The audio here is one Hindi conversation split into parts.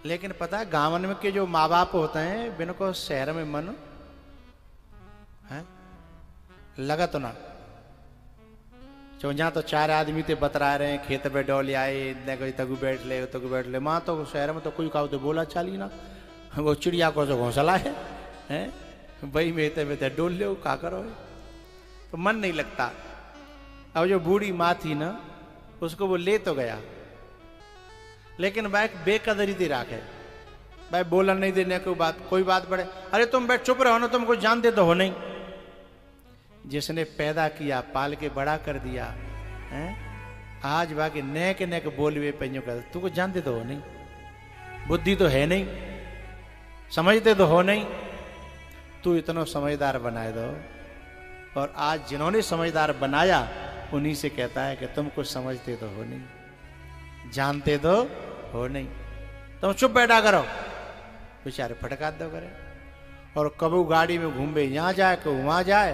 लेकिन पता है गांवन में के जो माँ बाप होते हैं बिनको शहर में मन है लगा तो ना जो जहाँ तो चार आदमी ते बतरा रहे हैं खेत पे डोल आए कोई तगु बैठ ले माँ तो शहर में तो कोई काउ तो बोला चाली ना वो चिड़िया को जो घोंसला है भाई में डोल ले का करो तो मन नहीं लगता। अब जो बूढ़ी माँ थी ना उसको वो ले तो गया लेकिन भाई बेकदरी थी राखे भाई बोला नहीं देने कोई बात पड़े अरे तुम बैठ चुप रहो ना तुम कुछ जानते तो हो नहीं। जिसने पैदा किया पाल के बड़ा कर दिया है आज बाकी नेक नेक बोलवे पंजो कर तू कुछ जानते तो हो नहीं बुद्धि तो है नहीं समझते तो हो नहीं तू इतना समझदार बनाए दो। और आज जिन्होंने समझदार बनाया उन्हीं से कहता है कि तुम कुछ समझते तो हो नहीं जानते तो हो नहीं तुम चुप बैठा करो बेचारे फटका दो करे। और कबू गाड़ी में घूमे यहाँ जाए कबू वहां जाए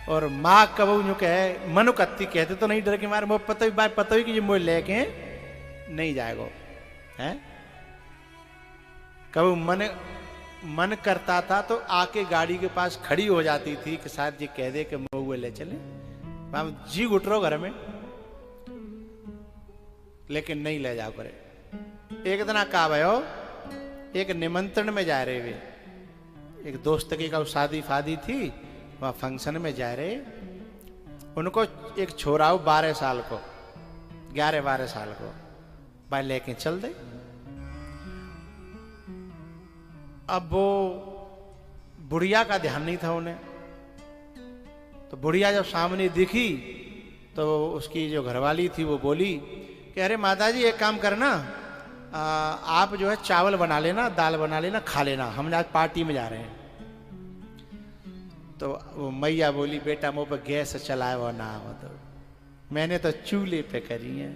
और माँ कबू जो कहे मनु कत्ती कहते तो नहीं डर के मारे मोह पता ही कि मोह लेके नहीं जाएगो है। कबू मन करता था तो आके गाड़ी के पास खड़ी हो जाती थी कि शायद ये कह दे कि मोह ले चले जी उठरो घर में लेकिन नहीं ले जाओ करे। एक दिन का भयो एक निमंत्रण में जा रहे वे एक दोस्त की का शादी फादी थी वहां फंक्शन में जा रहे उनको एक छोराओ 12 साल को 11-12 साल को भाई लेके चल दे। अब वो बुढ़िया का ध्यान नहीं था उन्हें तो बुढ़िया जब सामने दिखी तो उसकी जो घरवाली थी वो बोली कि अरे माताजी एक काम करना आप जो है चावल बना लेना दाल बना लेना खा लेना हम आज पार्टी में जा रहे हैं। तो वो मैया बोली बेटा मुँह पर गैस चलाए वो ना हो तो मैंने तो चूल्हे पे करी है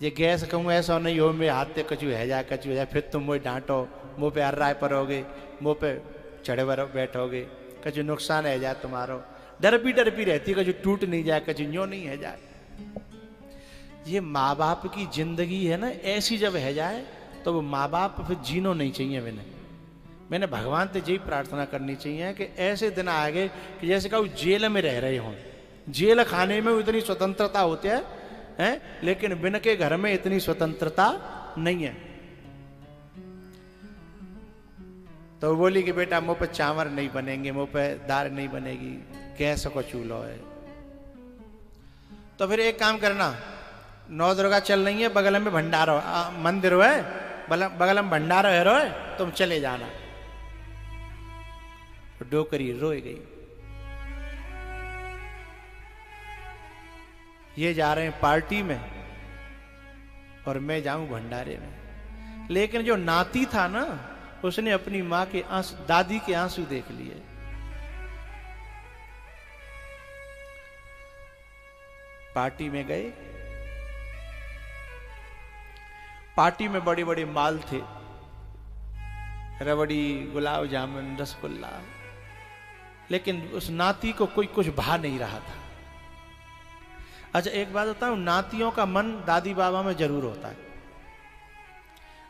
ये गैस कहूँ ऐसा नहीं हो मैं हाथ पे कचू है जाए फिर तुम मुझे डांटो मुँह पे अर्राय परोगे मुँह पे चढ़े बैठोगे कचू नुकसान है जाए तुम्हारो डरपी रहती कचू टूट नहीं जाए कचू न्यो नहीं है जाए। ये माँ बाप की जिंदगी है ना ऐसी जब है जाए तो वो माँ बाप फिर जीनो नहीं चाहिए। मैंने भगवान से यही प्रार्थना करनी चाहिए कि ऐसे दिन आगे कि जैसे कहूँ जेल में रह रहे हों जेल खाने में इतनी स्वतंत्रता होती है लेकिन बिन के घर में इतनी स्वतंत्रता नहीं है। तो बोली कि बेटा मुँह पे चावल नहीं बनेंगे मुँह पे दाल नहीं बनेगी गैस को चूल्हा है। तो फिर एक काम करना नौ दुर्गा चल रही है बगल में भंडारा मंदिर है बगल में भंडारा है रोए तुम चले जाना। तो डोकरी रोए गई। ये जा रहे हैं पार्टी में और मैं जाऊं भंडारे में। लेकिन जो नाती था ना उसने अपनी माँ के आंसू दादी के आंसू देख लिए। पार्टी में गए पार्टी में बड़े बड़े माल थे रबड़ी गुलाब जामुन रसगुल्ला लेकिन उस नाती को कोई कुछ भा नहीं रहा था। अच्छा एक बात बताऊं नातियों का मन दादी बाबा में जरूर होता है।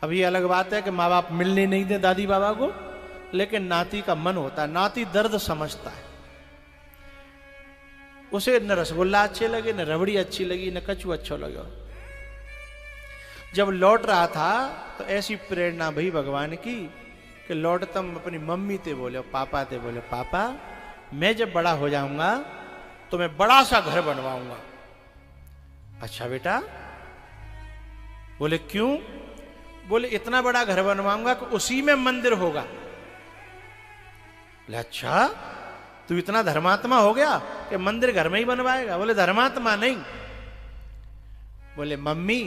अब ये अलग बात है कि माँ बाप मिलने नहीं दे दादी बाबा को लेकिन नाती का मन होता है। नाती दर्द समझता है उसे न रसगुल्ला अच्छे लगे न रबड़ी अच्छी लगी न कचू अच्छा लगा। जब लौट रहा था तो ऐसी प्रेरणा भई भगवान की कि लौटतम अपनी मम्मी ते बोले पापा मैं जब बड़ा हो जाऊंगा तो मैं बड़ा सा घर बनवाऊंगा। अच्छा बेटा बोले क्यों? बोले इतना बड़ा घर बनवाऊंगा कि उसी में मंदिर होगा। बोले अच्छा तू इतना धर्मात्मा हो गया कि मंदिर घर में ही बनवाएगा? बोले धर्मात्मा नहीं। बोले मम्मी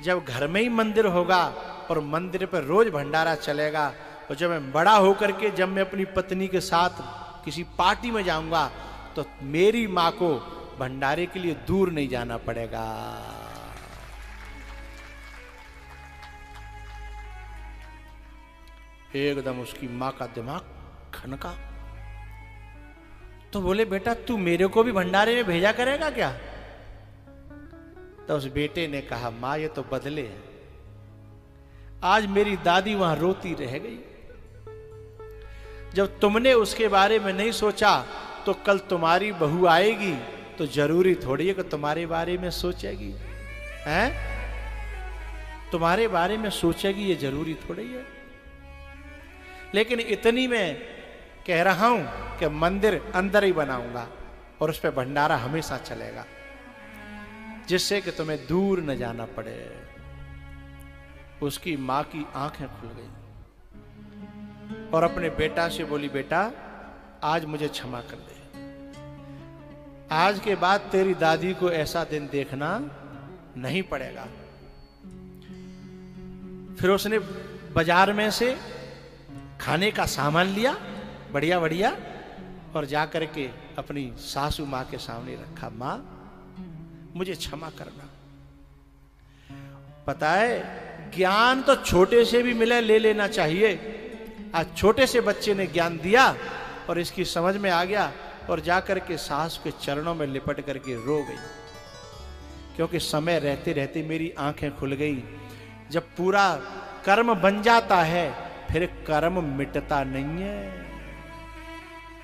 जब घर में ही मंदिर होगा और मंदिर पर रोज भंडारा चलेगा और जब मैं बड़ा होकर के जब मैं अपनी पत्नी के साथ किसी पार्टी में जाऊंगा तो मेरी माँ को भंडारे के लिए दूर नहीं जाना पड़ेगा। एकदम उसकी माँ का दिमाग खनका। तो बोले बेटा तू मेरे को भी भंडारे में भेजा करेगा क्या? तो उस बेटे ने कहा माँ ये तो बदले है आज मेरी दादी वहां रोती रह गई। जब तुमने उसके बारे में नहीं सोचा तो कल तुम्हारी बहू आएगी तो जरूरी थोड़ी है कि तुम्हारे बारे में सोचेगी, हैं? तुम्हारे बारे में सोचेगी ये जरूरी थोड़ी है। लेकिन इतनी मैं कह रहा हूं कि मंदिर अंदर ही बनाऊंगा और उस पर भंडारा हमेशा चलेगा, जिससे कि तुम्हें दूर न जाना पड़े। उसकी मां की आंखें खुल गई और अपने बेटा से बोली, बेटा आज मुझे क्षमा कर दे, आज के बाद तेरी दादी को ऐसा दिन देखना नहीं पड़ेगा। फिर उसने बाजार में से खाने का सामान लिया बढ़िया बढ़िया और जाकर के अपनी सासू मां के सामने रखा, मां मुझे क्षमा करना। पता है ज्ञान तो छोटे से भी मिले ले लेना चाहिए। आज छोटे से बच्चे ने ज्ञान दिया और इसकी समझ में आ गया और जाकर के सास के चरणों में लिपट करके रो गई, क्योंकि समय रहते रहते मेरी आंखें खुल गई। जब पूरा कर्म बन जाता है फिर कर्म मिटता नहीं है।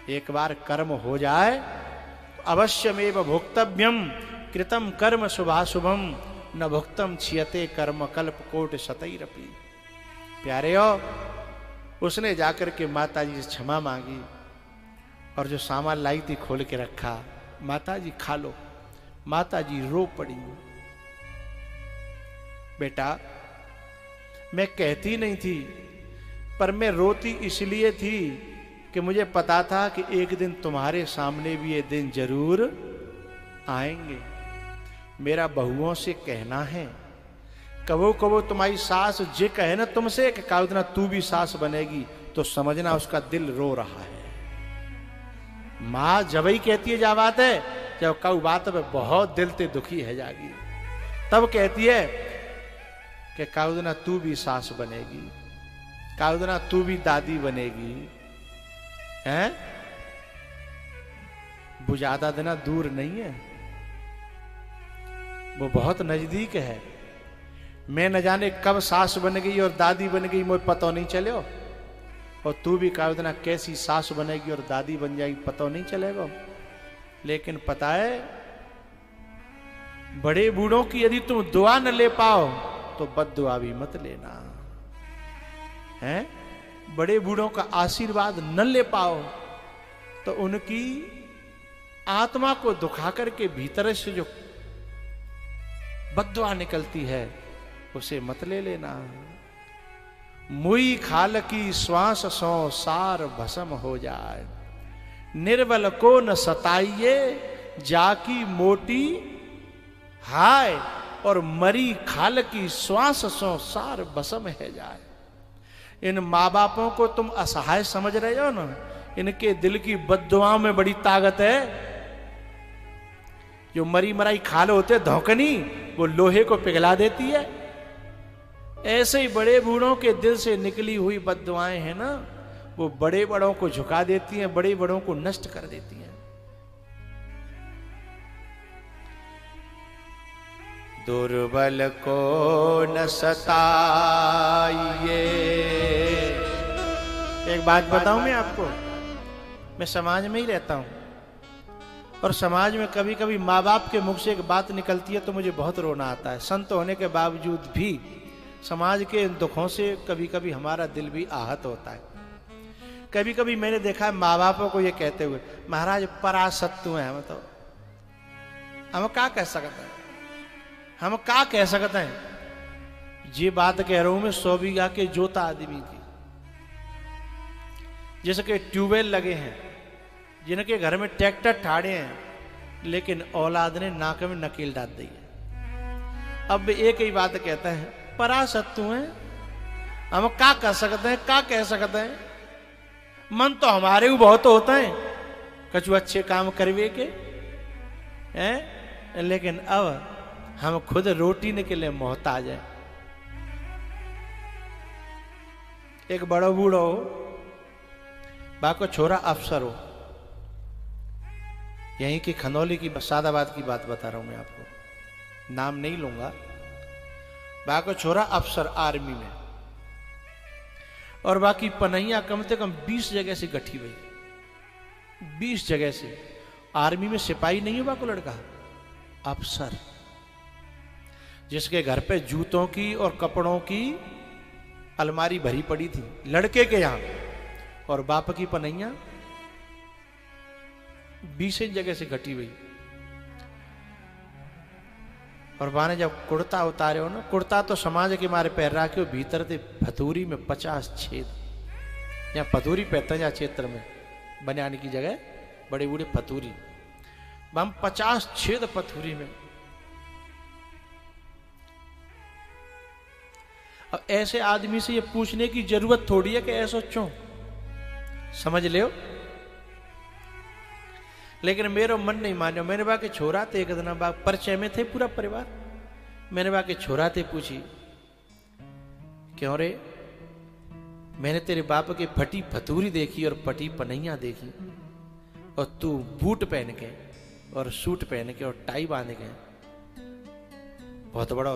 एक बार कर्म हो जाए अवश्यमेव भोक्तव्यम कृतम कर्म शुभाशुभम न भुक्तम छियते कर्म कल्प कोट शतैरपि। प्यारे हो, उसने जाकर के माता जी से क्षमा मांगी और जो सामान लाई थी खोल के रखा, माता जी खा लो। माता जी रो पड़ी। बेटा मैं कहती नहीं थी, पर मैं रोती इसलिए थी कि मुझे पता था कि एक दिन तुम्हारे सामने भी ये दिन जरूर आएंगे। मेरा बहुओं से कहना है, कबो कबो तुम्हारी सास जे कहे ना तुमसे कि काउदना तू भी सास बनेगी, तो समझना उसका दिल रो रहा है। मां जब ही कहती है जा बात है, जब कऊ बात पे बहुत दिल ते दुखी है जागी, तब कहती है कि काउदना तू भी सास बनेगी, काउदना तू भी दादी बनेगी, हैं? वो ज्यादा दिन दूर नहीं है, वो बहुत नजदीक है। मैं न जाने कब सास बन गई और दादी बन गई, मुझे पता नहीं चले। और तू भी काउदना कैसी सास बनेगी और दादी बन जाएगी, पता नहीं चलेगा। लेकिन पता है बड़े बूढ़ों की यदि तुम दुआ न ले पाओ तो बद्दुआ भी मत लेना, हैं? बड़े बूढ़ों का आशीर्वाद न ले पाओ तो उनकी आत्मा को दुखा करके भीतर से जो बद्दुआ निकलती है उसे मत ले लेना। मुई खाल की श्वास सो सार भस्म हो जाए, निर्बल को न सताइए जाकी मोटी हाय, और मरी खाल की श्वास सो सार भस्म है जाए। इन माँ बापों को तुम असहाय समझ रहे हो ना, इनके दिल की बद्दुआओं में बड़ी ताकत है। जो मरी मराई खाल होते धौकनी, वो लोहे को पिघला देती है। ऐसे ही बड़े बूढ़ों के दिल से निकली हुई बद्दुआएं हैं ना, वो बड़े बड़ों को झुका देती हैं, बड़े बड़ों को नष्ट कर देती हैं। दुर्बल को न सताइए। एक बात बताऊं मैं आपको, मैं समाज में ही रहता हूं और समाज में कभी कभी माँ बाप के मुख से एक बात निकलती है तो मुझे बहुत रोना आता है। संत होने के बावजूद भी समाज के दुखों से कभी कभी हमारा दिल भी आहत होता है। कभी कभी मैंने देखा है माँ बापों को ये कहते हुए, महाराज परासत्तु हैं हम, तो हम क्या कह सकते हैं, हम क्या कह सकते हैं। ये बात कह रहा हूं मैं 100 बीघा के जोता आदमी की, जिसके ट्यूबवेल लगे हैं, जिनके घर में ट्रैक्टर ठाड़े हैं, लेकिन औलाद ने नाक में नकील डाल दी है। अब एक ही बात कहता है, परासत्तु हैं, हम क्या कर सकते हैं, क्या कह सकते हैं। मन तो हमारे भी बहुत होता है कछु अच्छे काम करवे के हैं, लेकिन अब हम खुद रोटी के लिए मोहताज हैं। एक बड़ा बूढ़ो बाको छोरा अफसर हो, यहीं की खनौली की सादाबाद की बात बता रहा हूं मैं आपको, नाम नहीं लूंगा। बाको छोरा अफसर आर्मी में, और बाकी पनैया कम से कम 20 जगह से गठी हुई, 20 जगह से। आर्मी में सिपाही नहीं हुआ को लड़का, अफसर, जिसके घर पे जूतों की और कपड़ों की अलमारी भरी पड़ी थी लड़के के यहां, और बाप की पनैया 20 जगह से घटी हुई। और बाने जब कुर्ता उतारे हो ना, कुर्ता तो समाज के मारे पैर रखे हो, भीतर थे फतूरी में 50 छेद। यहाँ फतूरी पहनते हैं यहाँ क्षेत्र में, बनियान की जगह बड़े बूढ़े फतूरी, हम 50 छेद फतूरी में। अब ऐसे आदमी से ये पूछने की जरूरत थोड़ी है कि ऐसा क्यों, समझ ले। लेकिन मेरा मन नहीं मानो। मैंने बा के छोरा थे, एक दिन बा परिचय में थे पूरा परिवार। मैंने बा के छोरा थे, पूछी क्यों रे, मैंने तेरे बाप के फटी फतूरी देखी और फटी पनैया देखी, और तू बूट पहन के और सूट पहन के और टाई बांध के बहुत बड़ा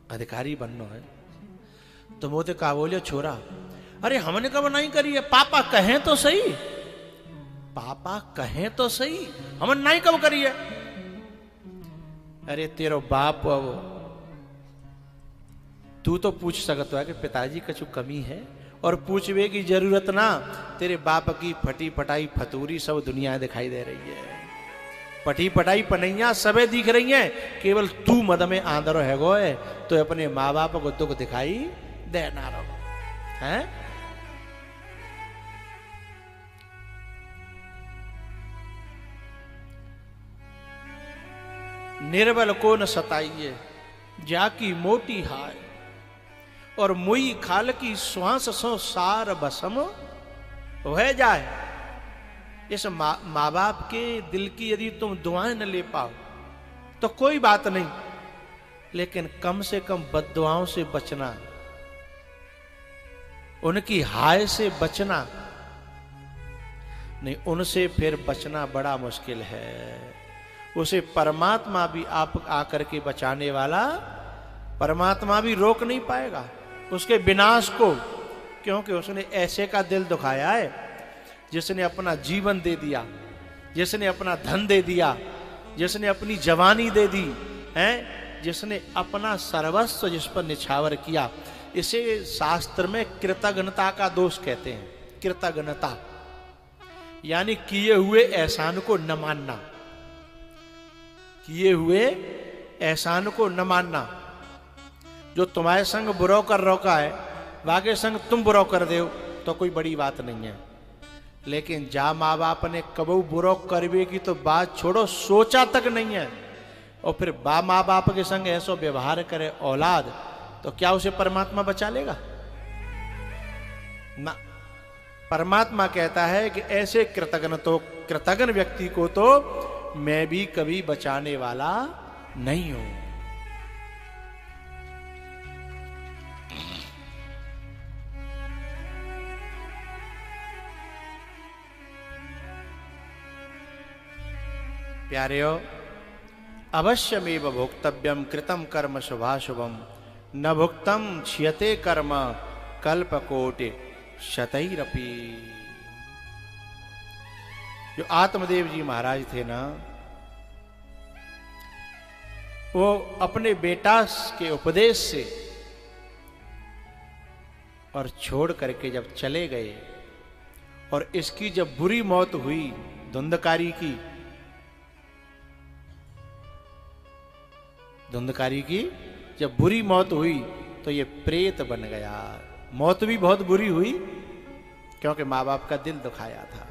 अधिकारी बनना है। तो मोते कहा, बोलियो छोरा, अरे हमने कब नहीं करी है, पापा कहें तो सही, पापा कहें तो सही, हमने नहीं कब करी है। अरे तेरो बाप, तू तो पूछ सकता है कि पिताजी कछु कमी है, और पूछवे की जरूरत ना। तेरे बाप की फटी पटाई फतूरी सब दुनिया दिखाई दे रही है, पटी पटाई पनैया सबे दिख रही हैं, केवल तू मद में आंदर है गो है, तो अपने माँ बाप को दुख दिखाई देना रहो है। निर्बल को न सताइए जाकी मोटी हाय, और मुई खाल की श्वास सो सार बसम हो जाए। इस माँ बाप के दिल की यदि तुम दुआएं न ले पाओ तो कोई बात नहीं, लेकिन कम से कम बद्दुआओं से बचना, उनकी हाय से बचना नहीं, उनसे फिर बचना बड़ा मुश्किल है। उसे परमात्मा भी आप आकर के बचाने वाला, परमात्मा भी रोक नहीं पाएगा उसके विनाश को, क्योंकि उसने ऐसे का दिल दुखाया है जिसने अपना जीवन दे दिया, जिसने अपना धन दे दिया, जिसने अपनी जवानी दे दी है, जिसने अपना सर्वस्व जिस पर निछावर किया। इसे शास्त्र में कृतज्ञता का दोष कहते हैं। कृतज्ञता यानी किए हुए एहसान को न मानना, किए हुए एहसान को न मानना। जो तुम्हारे संग बुरा कर रोका है, वागे संग तुम बुरा कर दो तो कोई बड़ी बात नहीं है, लेकिन जा माँ बाप ने कबू बुरा करवे की तो बात छोड़ो, सोचा तक नहीं है, और फिर बा माँ बाप के संग ऐसा व्यवहार करे औलाद, तो क्या उसे परमात्मा बचा लेगा ना। परमात्मा कहता है कि ऐसे कृतज्ञ व्यक्ति को तो मैं भी कभी बचाने वाला नहीं हूं। प्यारेयो, अवश्यमेव भोक्तव्यम कृतम कर्म शुभाशुभम, न भुक्तम क्षयते कर्म कल्पकोटि शतैरपि। जो आत्मदेव जी महाराज थे ना, वो अपने बेटा के उपदेश से और छोड़ करके जब चले गए, और इसकी जब बुरी मौत हुई धुंधकारी की, धुंधकारी की जब बुरी मौत हुई तो ये प्रेत बन गया। मौत भी बहुत बुरी हुई क्योंकि माँ बाप का दिल दुखाया था।